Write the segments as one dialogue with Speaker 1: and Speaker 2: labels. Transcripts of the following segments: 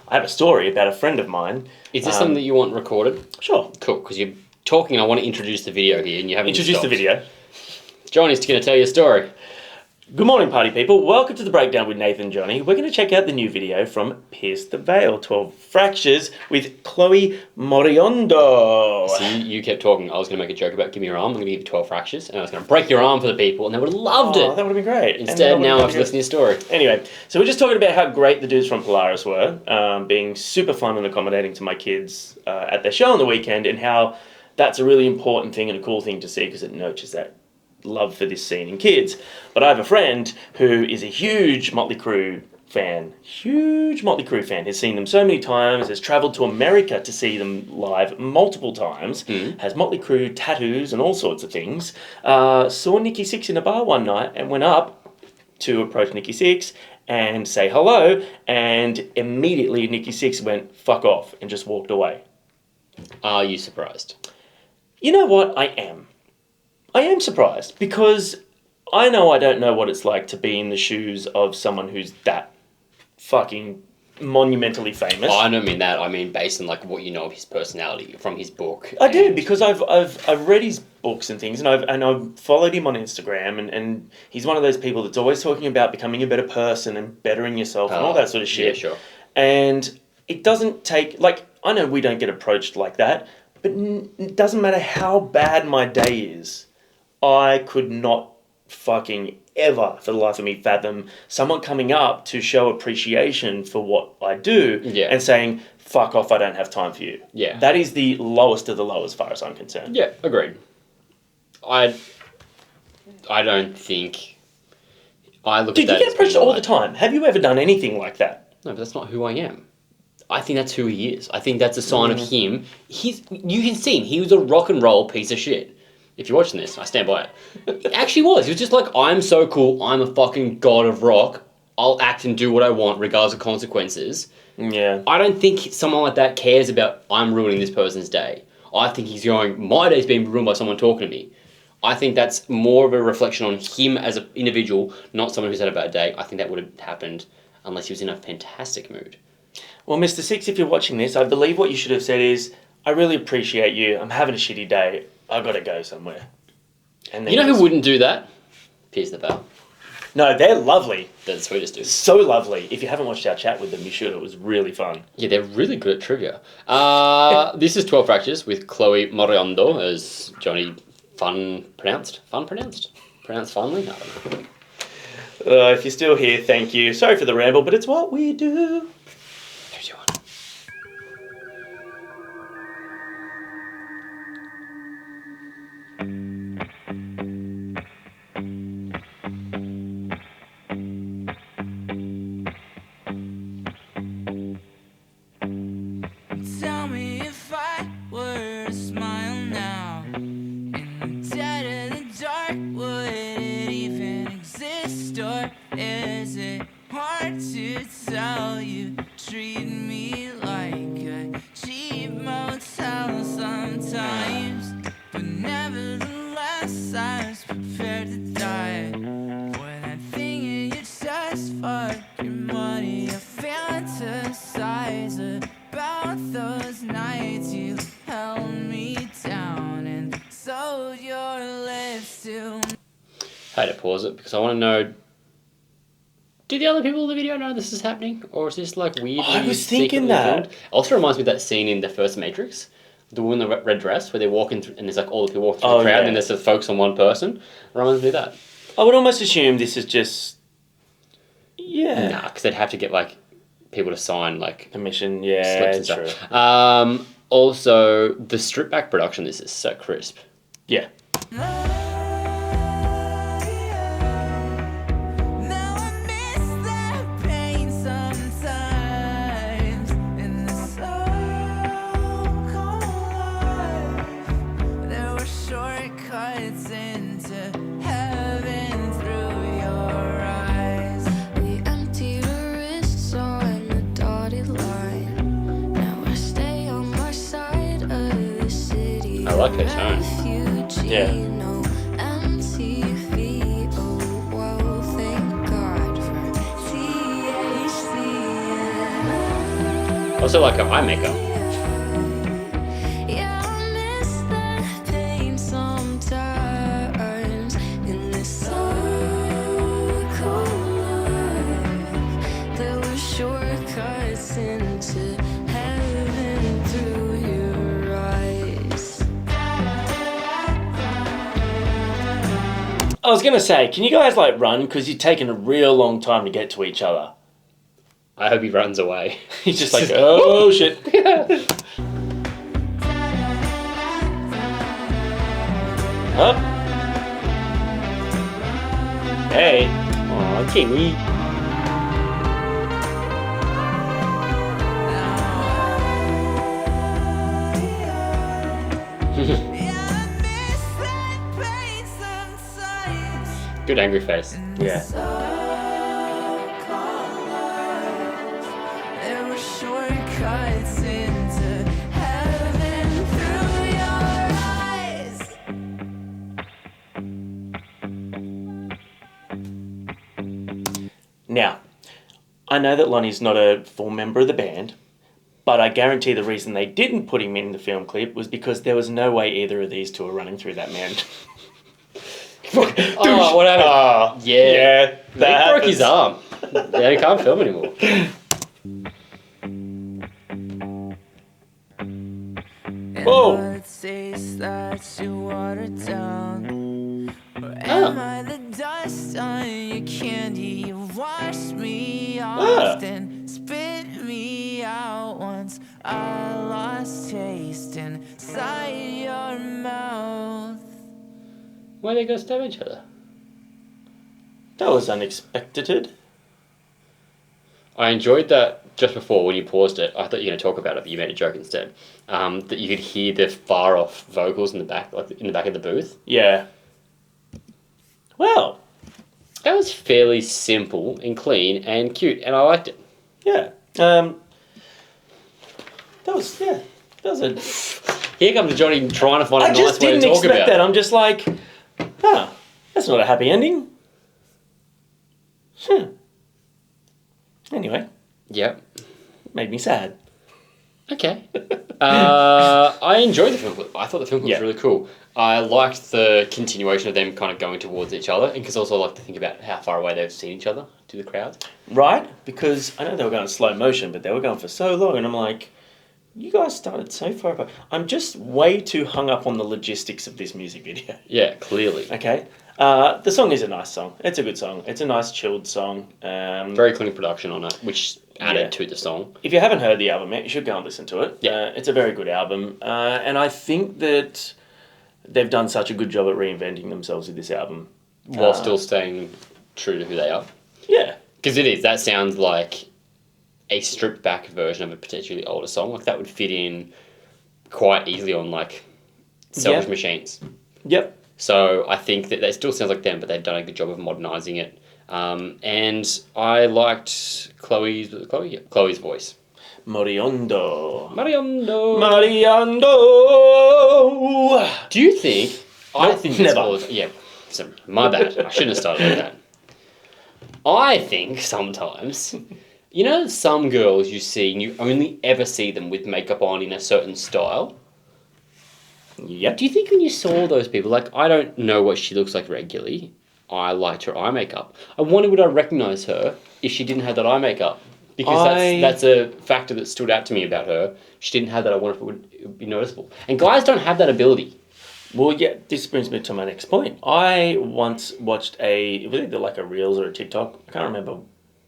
Speaker 1: I have a story about a friend of mine.
Speaker 2: Is this something that you want recorded?
Speaker 1: Sure.
Speaker 2: Cool, because you're talking and I want to introduce the video here and you haven't
Speaker 1: Introduce the video.
Speaker 2: Johnny's going to tell you a story.
Speaker 1: Good morning, party people. Welcome to the Breakdown with Nath Johnny. We're going to check out the new video from Pierce the Veil, 12 Fractures with Chloe Moriondo.
Speaker 2: See, you kept talking. I was going to make a joke about give me your arm. I'm going to give you 12 fractures and I was going to break your arm for the people and they would have loved it.
Speaker 1: That would have been great.
Speaker 2: Instead, now I have to listen to your story.
Speaker 1: Anyway, so we're just talking about how great the dudes from Polaris were, being super fun and accommodating to my kids at their show on the weekend, and how that's a really important thing and a cool thing to see because it nurtures that love for this scene in kids. But I have a friend who is a huge Motley Crue fan. Has seen them so many times, has travelled to America to see them live multiple times, has Motley Crue tattoos and all sorts of things. Saw Nikki Sixx in a bar one night and went up to approach Nikki Sixx and say hello, and immediately Nikki Sixx went fuck off and just walked away.
Speaker 2: Are you surprised?
Speaker 1: You know what? I am surprised because I know I don't know what it's like to be in the shoes of someone who's that fucking monumentally famous.
Speaker 2: Oh, I don't mean that. I mean based on like what you know of his personality from his book.
Speaker 1: I do, because I've read his books and things, and I've followed him on Instagram, and he's one of those people that's always talking about becoming a better person and bettering yourself and all that sort of shit.
Speaker 2: Yeah, sure.
Speaker 1: And it doesn't take, like, I know we don't get approached like that, but it doesn't matter how bad my day is. I could not fucking ever, for the life of me, fathom someone coming up to show appreciation for what I do and saying, fuck off, I don't have time for you.
Speaker 2: Yeah.
Speaker 1: That is the lowest of the low as far as I'm concerned.
Speaker 2: Yeah, agreed. I don't think... I look
Speaker 1: Dude,
Speaker 2: at that.
Speaker 1: You get approached all the time. Have you ever done anything like that?
Speaker 2: No, but that's not who I am. I think that's who he is. I think that's a sign of him. You can see him. He was a rock and roll piece of shit. If you're watching this, I stand by it. He actually was. He was just like, I'm so cool. I'm a fucking god of rock. I'll act and do what I want regardless of consequences.
Speaker 1: Yeah.
Speaker 2: I don't think someone like that cares about, I'm ruining this person's day. I think he's going, my day's being ruined by someone talking to me. I think that's more of a reflection on him as an individual, not someone who's had a bad day. I think that would have happened unless he was in a fantastic mood.
Speaker 1: Well, Mr. Sixx, if you're watching this, I believe what you should have said is, I really appreciate you. I'm having a shitty day. I've got to go somewhere. And then
Speaker 2: you know who wouldn't do that? Pierce the Veil.
Speaker 1: No, they're lovely.
Speaker 2: They're the sweetest dudes.
Speaker 1: So lovely. If you haven't watched our chat with them, you should. It was really fun.
Speaker 2: Yeah, they're really good at trivia. This is 12 Fractures with Chloe Moriondo, as Johnny pronounced finely? I don't know.
Speaker 1: If you're still here, thank you. Sorry for the ramble, but it's what we do.
Speaker 2: There's your one.
Speaker 3: Tell me if I were to smile now, in the dead of the dark, would it even exist, or is it hard to tell? You treat me like a cheap motel sometimes, but nevertheless I was prepared to die for that thing and you just fuck your money. I fantasize about those nights you held me down and sold your lips to.
Speaker 2: I had to pause it because I want to know, do the other people in the video know this is happening? Or is this like weird?
Speaker 1: I was thinking that.
Speaker 2: Filmed? Also reminds me of that scene in the first Matrix, the woman in the red dress, where they're walking through, and there's like all the people walking through the crowd, and then there's the focus on one person. It reminds me of that.
Speaker 1: I would almost assume this is just... Yeah.
Speaker 2: Nah, because they'd have to get like people to sign like
Speaker 1: permission,
Speaker 2: slips and
Speaker 1: true.
Speaker 2: stuff. Also, the strip back production, this is so crisp.
Speaker 1: Yeah.
Speaker 2: I like her tone.
Speaker 1: Yeah.
Speaker 2: Also like her eye makeup.
Speaker 3: Yeah, I miss that pain sometimes in this so-called. There were shortcuts into heaven through your eyes.
Speaker 1: I was gonna say, can you guys like run? Because you've taken a real long time to get to each other.
Speaker 2: I hope he runs away.
Speaker 1: He's just like, oh shit. Huh? Hey.
Speaker 2: Aw, Timmy. Good angry face.
Speaker 1: Yeah.
Speaker 3: There were shortcuts into heaven through your eyes.
Speaker 1: Now, I know that Lonnie's not a full member of the band, but I guarantee the reason they didn't put him in the film clip was because there was no way either of these two are running through that man.
Speaker 2: Oh, what happened?
Speaker 1: Oh,
Speaker 2: Yeah. He
Speaker 1: that
Speaker 2: broke his arm. Yeah, he can't film anymore.
Speaker 1: Whoa.
Speaker 3: Am I the taste that you watered down? Or
Speaker 2: Oh.
Speaker 3: am I the dust on your candy? You washed me
Speaker 1: Ah.
Speaker 3: off, then spit me out once I lost taste inside your mouth.
Speaker 2: Why are they going to stab each other?
Speaker 1: That was unexpected.
Speaker 2: I enjoyed that just before when you paused it. I thought you were going to talk about it, but you made a joke instead. That you could hear the far off vocals in the back, like in the back of the booth.
Speaker 1: Yeah. Well,
Speaker 2: That was fairly simple and clean and cute, and I liked it.
Speaker 1: yeah. That was a.
Speaker 2: Here comes Johnny trying to find a
Speaker 1: I
Speaker 2: nice
Speaker 1: just
Speaker 2: way to
Speaker 1: didn't
Speaker 2: talk
Speaker 1: expect
Speaker 2: about
Speaker 1: that.
Speaker 2: it.
Speaker 1: I'm just like, that's not a happy ending. Anyway,
Speaker 2: Yep.
Speaker 1: made me sad.
Speaker 2: Okay. I enjoyed the film clip. I thought the film clip
Speaker 1: Yeah.
Speaker 2: was really cool. I liked the continuation of them kind of going towards each other, and because also I like to think about how far away they've seen each other to the crowd.
Speaker 1: Right? Because I know they were going slow motion, but they were going for so long, and I'm like, you guys started so far apart. I'm just way too hung up on the logistics of this music video.
Speaker 2: Yeah, clearly.
Speaker 1: Okay? The song is a nice song. It's a good song. It's a nice chilled song.
Speaker 2: Very clean production on it, which added
Speaker 1: Yeah.
Speaker 2: to the song.
Speaker 1: If you haven't heard the album yet, you should go and listen to it.
Speaker 2: Yeah.
Speaker 1: It's a very good album. And I think that they've done such a good job at reinventing themselves with this album.
Speaker 2: While still staying true to who they are.
Speaker 1: Yeah.
Speaker 2: Because it is. That sounds like a stripped back version of a potentially older song. Like that would fit in quite easily on like Selfish
Speaker 1: Yeah.
Speaker 2: Machines.
Speaker 1: Yep.
Speaker 2: So I think that still sounds like them, but they've done a good job of modernising it. And I liked Chloe's voice.
Speaker 1: Moriondo.
Speaker 2: Moriondo.
Speaker 1: Moriondo.
Speaker 2: Do you think? I
Speaker 1: Nope,
Speaker 2: think it's
Speaker 1: never.
Speaker 2: all, yeah. So my bad. I shouldn't have started with that. I think sometimes, you know, some girls you see and you only ever see them with makeup on in a certain style.
Speaker 1: Yep.
Speaker 2: Do you think when you saw those people, like I don't know what she looks like regularly. I liked her eye makeup. I wonder would I recognise her if she didn't have that eye makeup? Because that's a factor that stood out to me about her. She didn't have that. I wonder if it would be noticeable. And guys don't have that ability.
Speaker 1: Well, yeah, this brings me to my next point. I once watched it was either like a Reels or a TikTok. I can't remember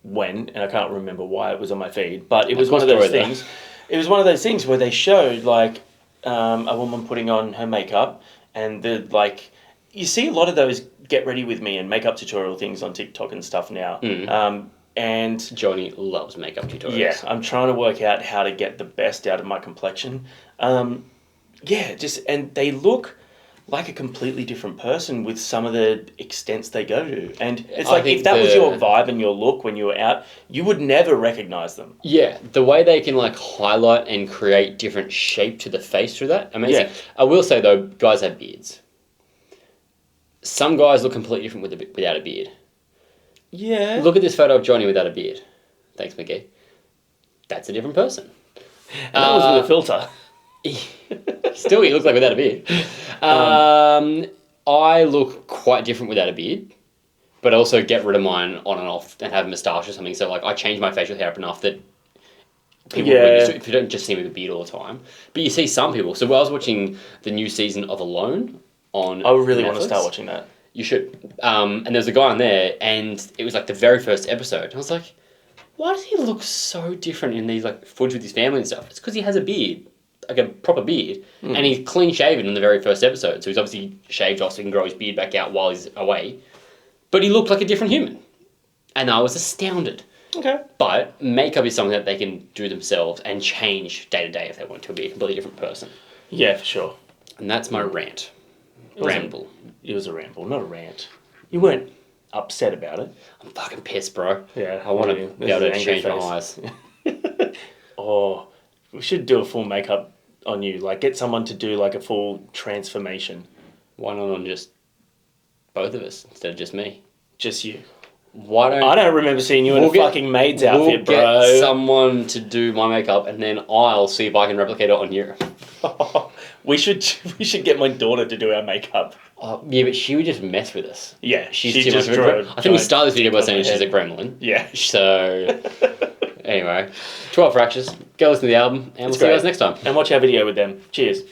Speaker 1: when, and I can't remember why it was on my feed, but it was one of those things. It was one of those things where they showed like a woman putting on her makeup, and you see a lot of those get ready with me and makeup tutorial things on TikTok and stuff now. And
Speaker 2: Johnny loves makeup tutorials.
Speaker 1: yeah, I'm trying to work out how to get the best out of my complexion. And they look like a completely different person with some of the extents they go to. And it's like, if that was your vibe and your look when you were out, you would never recognize them.
Speaker 2: Yeah, the way they can like highlight and create different shape to the face through that, amazing.
Speaker 1: Yeah.
Speaker 2: I will say though, guys have beards. Some guys look completely different without a beard.
Speaker 1: Yeah.
Speaker 2: Look at this photo of Johnny without a beard. Thanks, Mickey. That's a different person.
Speaker 1: And that was with a filter.
Speaker 2: Still, he looks like without a beard. I look quite different without a beard, but I also get rid of mine on and off and have a moustache or something. So, like, I change my facial hair up enough that people if you don't just see me with a beard all the time. But you see some people. So, I was watching the new season of Alone on
Speaker 1: I really want to
Speaker 2: Netflix.
Speaker 1: start watching that.
Speaker 2: You should. And there was a guy on there, and it was like the very first episode. I was like, why does he look so different in these like footage with his family and stuff? It's because he has a beard, like a proper beard, and he's clean shaven in the very first episode. So he's obviously shaved off so he can grow his beard back out while he's away. But he looked like a different human, and I was astounded.
Speaker 1: Okay.
Speaker 2: But makeup is something that they can do themselves and change day to day if they want to be a completely different person.
Speaker 1: Yeah, for sure.
Speaker 2: And that's my rant. Ramble.
Speaker 1: It was a ramble, not a rant. You weren't upset about it.
Speaker 2: I'm fucking pissed, bro.
Speaker 1: Yeah.
Speaker 2: I want to be able to change my eyes.
Speaker 1: Oh, we should do a full makeup on you. Like, get someone to do like a full transformation.
Speaker 2: Why not on just both of us instead of just me?
Speaker 1: Just you.
Speaker 2: Why don't
Speaker 1: I don't remember seeing you in a fucking maid's outfit, bro.
Speaker 2: Get someone to do my makeup, and then I'll see if I can replicate it on you.
Speaker 1: We should get my daughter to do our makeup.
Speaker 2: Yeah, but she would just mess with us.
Speaker 1: Yeah,
Speaker 2: She's
Speaker 1: she
Speaker 2: too
Speaker 1: just
Speaker 2: much of
Speaker 1: drew
Speaker 2: a I think we started this video by saying she's a
Speaker 1: head.
Speaker 2: gremlin.
Speaker 1: Yeah.
Speaker 2: So, anyway, 12 Fractures. Go listen to the album, and we'll see you guys next time.
Speaker 1: And watch our video with them. Cheers.